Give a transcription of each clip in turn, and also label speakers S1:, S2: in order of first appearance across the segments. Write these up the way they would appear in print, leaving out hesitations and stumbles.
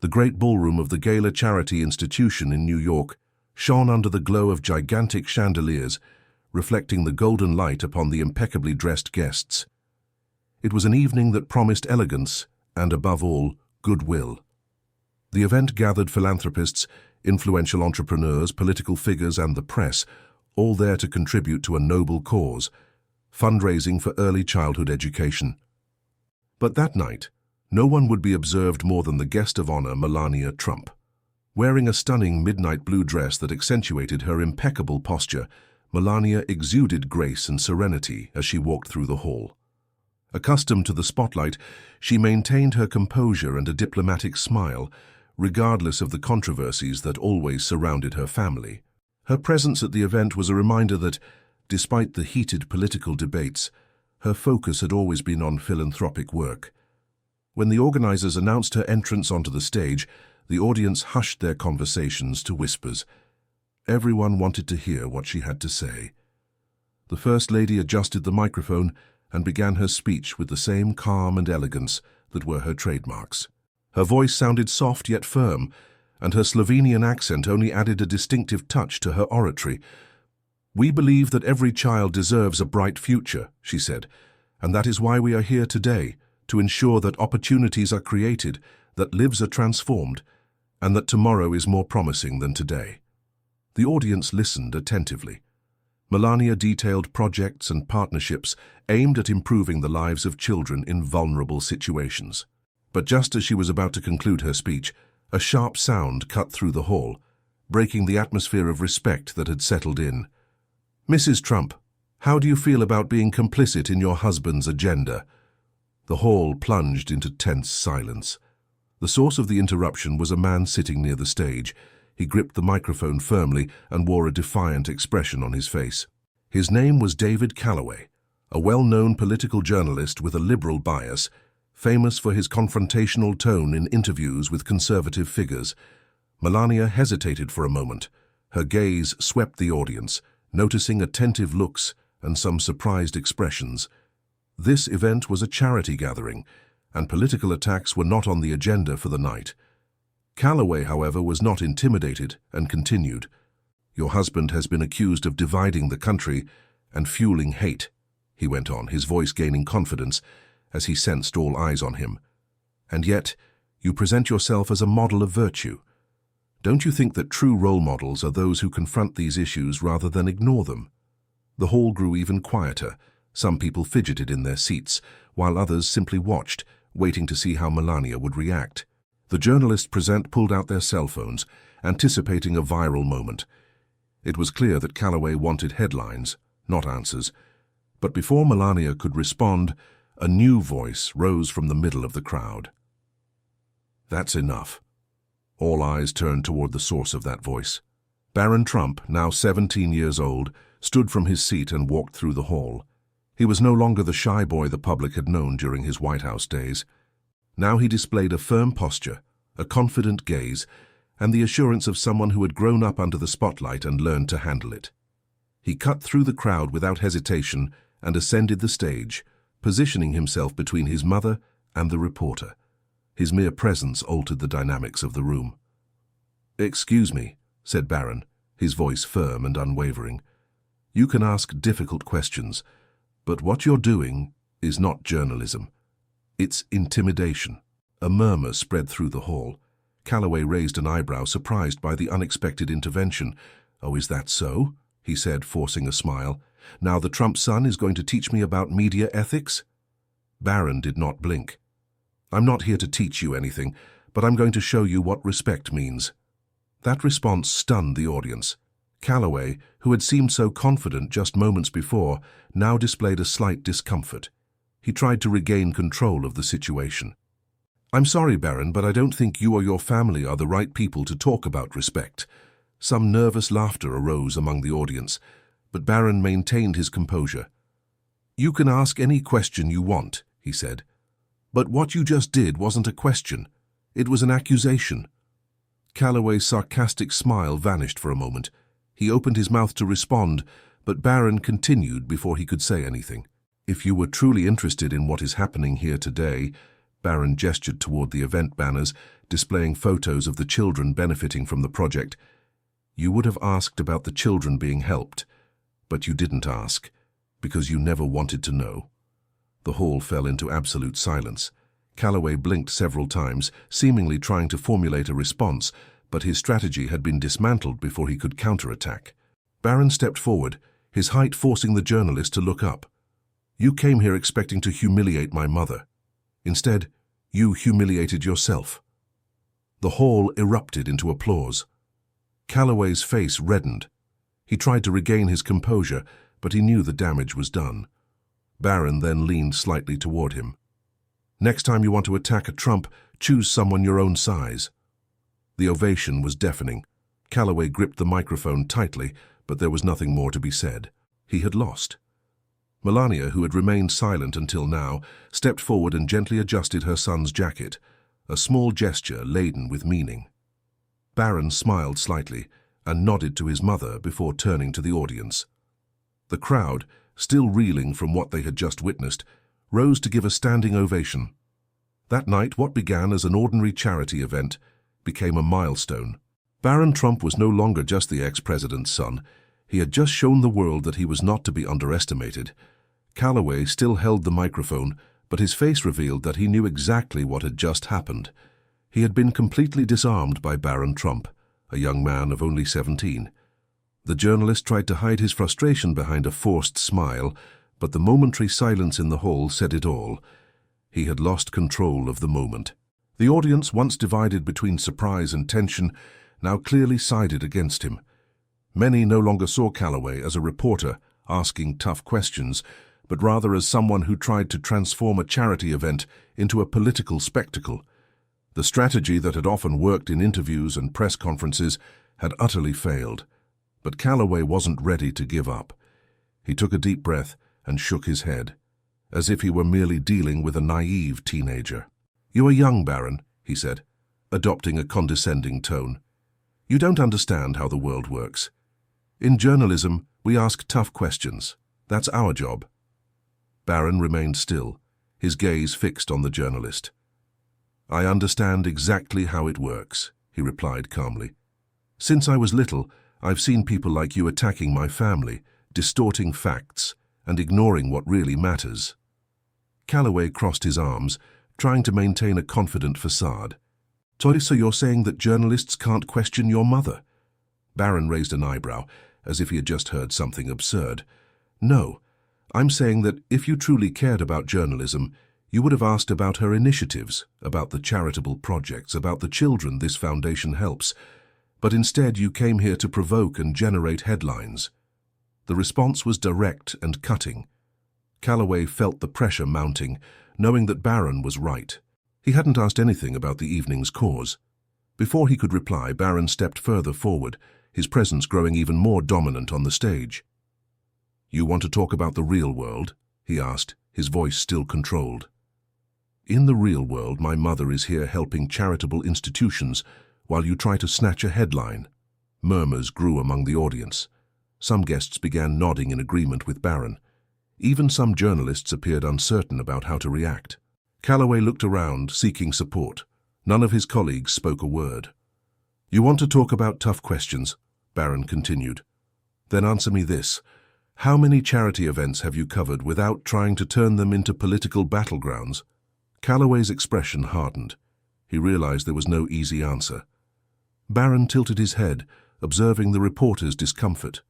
S1: The great ballroom of the Gala Charity Institution in New York shone under the glow of gigantic chandeliers, reflecting the golden light upon the impeccably dressed guests. It was an evening that promised elegance and, above all, goodwill. The event gathered philanthropists, influential entrepreneurs, political figures, and the press, all there to contribute to a noble cause, fundraising for early childhood education. But that night, no one would be observed more than the guest of honor, Melania Trump. Wearing a stunning midnight blue dress that accentuated her impeccable posture, Melania exuded grace and serenity as she walked through the hall. Accustomed to the spotlight, she maintained her composure and a diplomatic smile, regardless of the controversies that always surrounded her family. Her presence at the event was a reminder that, despite the heated political debates, her focus had always been on philanthropic work. When the organizers announced her entrance onto the stage, the audience hushed their conversations to whispers. Everyone wanted to hear what she had to say. The First Lady adjusted the microphone and began her speech with the same calm and elegance that were her trademarks. Her voice sounded soft yet firm, and her Slovenian accent only added a distinctive touch to her oratory. "We believe that every child deserves a bright future," she said, "and that is why we are here today, to ensure that opportunities are created, that lives are transformed, and that tomorrow is more promising than today." The audience listened attentively. Melania detailed projects and partnerships aimed at improving the lives of children in vulnerable situations. But just as she was about to conclude her speech, a sharp sound cut through the hall, breaking the atmosphere of respect that had settled in. "Mrs. Trump, how do you feel about being complicit in your husband's agenda?" The hall plunged into tense silence. The source of the interruption was a man sitting near the stage. He gripped the microphone firmly and wore a defiant expression on his face. His name was David Calloway, a well-known political journalist with a liberal bias, famous for his confrontational tone in interviews with conservative figures. Melania hesitated for a moment. Her gaze swept the audience, noticing attentive looks and some surprised expressions. This event was a charity gathering, and political attacks were not on the agenda for the night. Calloway, however, was not intimidated and continued. "Your husband has been accused of dividing the country and fueling hate," he went on, his voice gaining confidence as he sensed all eyes on him. "And yet, you present yourself as a model of virtue. Don't you think that true role models are those who confront these issues rather than ignore them?" The hall grew even quieter. Some people fidgeted in their seats, while others simply watched, waiting to see how Melania would react. The journalists present pulled out their cell phones, anticipating a viral moment. It was clear that Calloway wanted headlines, not answers. But before Melania could respond, a new voice rose from the middle of the crowd. "That's enough." All eyes turned toward the source of that voice. Barron Trump, now 17 years old, stood from his seat and walked through the hall. He was no longer the shy boy the public had known during his White House days. Now he displayed a firm posture, a confident gaze, and the assurance of someone who had grown up under the spotlight and learned to handle it. He cut through the crowd without hesitation and ascended the stage, positioning himself between his mother and the reporter. His mere presence altered the dynamics of the room. "Excuse me," said Barron, his voice firm and unwavering. "You can ask difficult questions, but what you're doing is not journalism. It's intimidation." A murmur spread through the hall. Calloway raised an eyebrow, surprised by the unexpected intervention. "Oh, is that so?" he said, forcing a smile. "Now the Trump son is going to teach me about media ethics?" Barron did not blink. "I'm not here to teach you anything, but I'm going to show you what respect means." That response stunned the audience. Calloway, who had seemed so confident just moments before, now displayed a slight discomfort. He tried to regain control of the situation. "I'm sorry, Barron, but I don't think you or your family are the right people to talk about respect." Some nervous laughter arose among the audience, but Barron maintained his composure. "You can ask any question you want," he said. "But what you just did wasn't a question. It was an accusation." Calloway's sarcastic smile vanished for a moment. He opened his mouth to respond, but Barron continued before he could say anything. "If you were truly interested in what is happening here today, Barron gestured toward the event banners, displaying photos of the children benefiting from the project. "You would have asked about the children being helped, but you didn't ask, because you never wanted to know." The hall fell into absolute silence. Calloway blinked several times, seemingly trying to formulate a response, but his strategy had been dismantled before he could counterattack. Barron stepped forward, his height forcing the journalist to look up. "You came here expecting to humiliate my mother. Instead, you humiliated yourself." The hall erupted into applause. Calloway's face reddened. He tried to regain his composure, but he knew the damage was done. Barron then leaned slightly toward him. "Next time you want to attack a Trump, choose someone your own size." The ovation was deafening. Calloway gripped the microphone tightly, but there was nothing more to be said. He had lost. Melania, who had remained silent until now, stepped forward and gently adjusted her son's jacket, a small gesture laden with meaning. Barron smiled slightly and nodded to his mother before turning to the audience. The crowd, still reeling from what they had just witnessed, rose to give a standing ovation. That night, what began as an ordinary charity event became a milestone. Barron Trump was no longer just the ex-president's son. He had just shown the world that he was not to be underestimated. Calloway still held the microphone, but his face revealed that he knew exactly what had just happened. He had been completely disarmed by Barron Trump, a young man of only 17. The journalist tried to hide his frustration behind a forced smile, but the momentary silence in the hall said it all. He had lost control of the moment. The audience, once divided between surprise and tension, now clearly sided against him. Many no longer saw Calloway as a reporter asking tough questions, but rather as someone who tried to transform a charity event into a political spectacle. The strategy that had often worked in interviews and press conferences had utterly failed. But Calloway wasn't ready to give up. He took a deep breath and shook his head, as if he were merely dealing with a naive teenager. "You are young, Barron," he said, adopting a condescending tone. "You don't understand how the world works. In journalism, we ask tough questions. That's our job." Barron remained still, his gaze fixed on the journalist. "I understand exactly how it works," he replied calmly. "Since I was little, I've seen people like you attacking my family, distorting facts, and ignoring what really matters." Calloway crossed his arms, trying to maintain a confident facade. "So you're saying that journalists can't question your mother?" Barron raised an eyebrow, as if he had just heard something absurd. "No, I'm saying that if you truly cared about journalism, you would have asked about her initiatives, about the charitable projects, about the children this foundation helps. But instead you came here to provoke and generate headlines." The response was direct and cutting. Calloway felt the pressure mounting, knowing that Barron was right. He hadn't asked anything about the evening's cause. Before he could reply, Barron stepped further forward, his presence growing even more dominant on the stage. "You want to talk about the real world?" he asked, his voice still controlled. "In the real world, my mother is here helping charitable institutions while you try to snatch a headline." Murmurs grew among the audience. Some guests began nodding in agreement with Barron. Even some journalists appeared uncertain about how to react. Calloway looked around, seeking support. None of his colleagues spoke a word. "You want to talk about tough questions?" Barron continued. "Then answer me this. How many charity events have you covered without trying to turn them into political battlegrounds?" Calloway's expression hardened. He realized there was no easy answer. Barron tilted his head, observing the reporter's discomfort.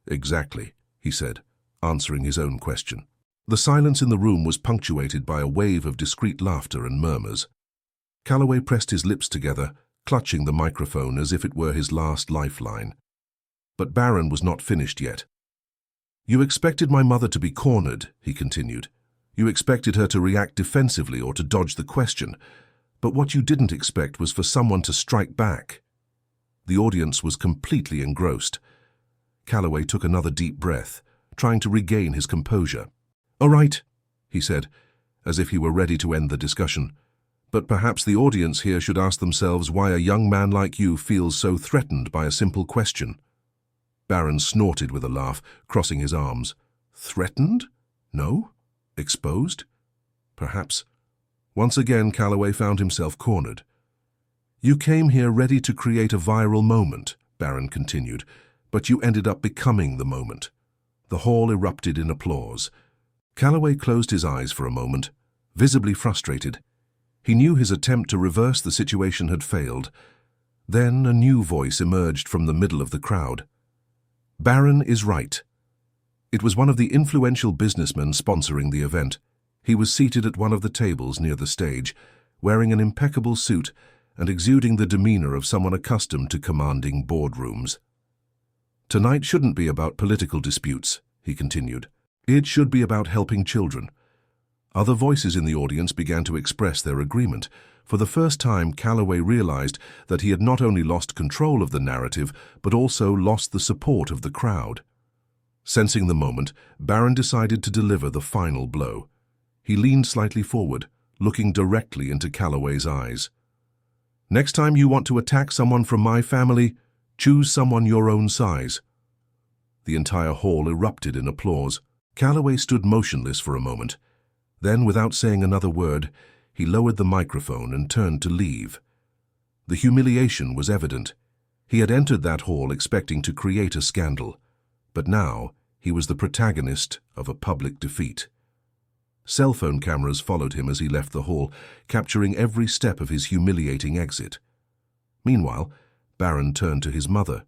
S1: "Exactly," he said, answering his own question. The silence in the room was punctuated by a wave of discreet laughter and murmurs. Calloway pressed his lips together, clutching the microphone as if it were his last lifeline. But Barron was not finished yet. "You expected my mother to be cornered," he continued. "You expected her to react defensively or to dodge the question. But what you didn't expect was for someone to strike back." The audience was completely engrossed. Calloway took another deep breath, trying to regain his composure. "All right," he said, as if he were ready to end the discussion. "But perhaps the audience here should ask themselves why a young man like you feels so threatened by a simple question." Barron snorted with a laugh, crossing his arms. "Threatened? No? Exposed? Perhaps Once again, Calloway found himself cornered. "You came here ready to create a viral moment," Barron continued, "but you ended up becoming the moment." The hall erupted in applause. Calloway closed his eyes for a moment, visibly frustrated. He knew his attempt to reverse the situation had failed. Then a new voice emerged from the middle of the crowd. "Barron is right." It was one of the influential businessmen sponsoring the event. He was seated at one of the tables near the stage, wearing an impeccable suit and exuding the demeanor of someone accustomed to commanding boardrooms. "Tonight shouldn't be about political disputes," he continued. "It should be about helping children." Other voices in the audience began to express their agreement. For the first time, Calloway realized that he had not only lost control of the narrative, but also lost the support of the crowd. Sensing the moment, Barron decided to deliver the final blow. He leaned slightly forward, looking directly into Calloway's eyes. "Next time you want to attack someone from my family, choose someone your own size." The entire hall erupted in applause. Calloway stood motionless for a moment. Then, without saying another word, he lowered the microphone and turned to leave. The humiliation was evident. He had entered that hall expecting to create a scandal, but now he was the protagonist of a public defeat. Cell phone cameras followed him as he left the hall, capturing every step of his humiliating exit. Meanwhile, Barron turned to his mother.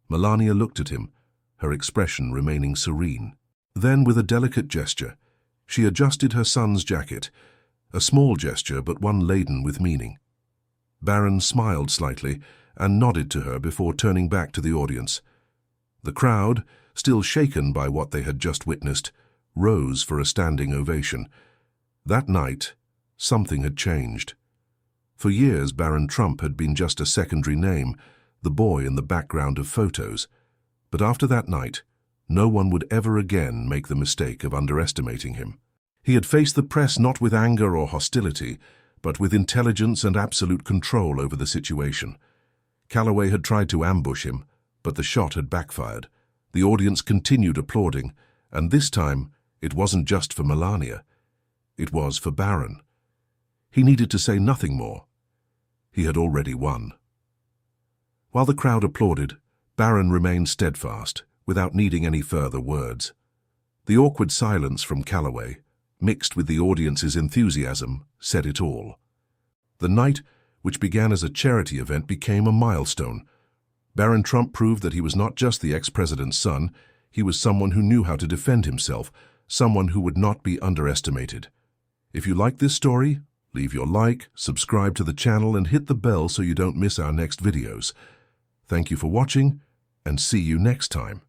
S1: Melania looked at him, her expression remaining serene. Then, with a delicate gesture, she adjusted her son's jacket, a small gesture but one laden with meaning. Barron smiled slightly and nodded to her before turning back to the audience. The crowd, still shaken by what they had just witnessed, rose for a standing ovation. That night, something had changed. For years, Barron Trump had been just a secondary name, the boy in the background of photos. But after that night, no one would ever again make the mistake of underestimating him. He had faced the press not with anger or hostility, but with intelligence and absolute control over the situation. Calloway had tried to ambush him, but the shot had backfired. The audience continued applauding, and this time it wasn't just for Melania. It was for Barron. He needed to say nothing more. He had already won. While the crowd applauded, Barron remained steadfast, without needing any further words. The awkward silence from Calloway, mixed with the audience's enthusiasm, said it all. The night, which began as a charity event, became a milestone. Barron Trump proved that he was not just the ex-president's son, he was someone who knew how to defend himself, someone who would not be underestimated. If you like this story, leave your like, subscribe to the channel, and hit the bell so you don't miss our next videos. Thank you for watching, and see you next time.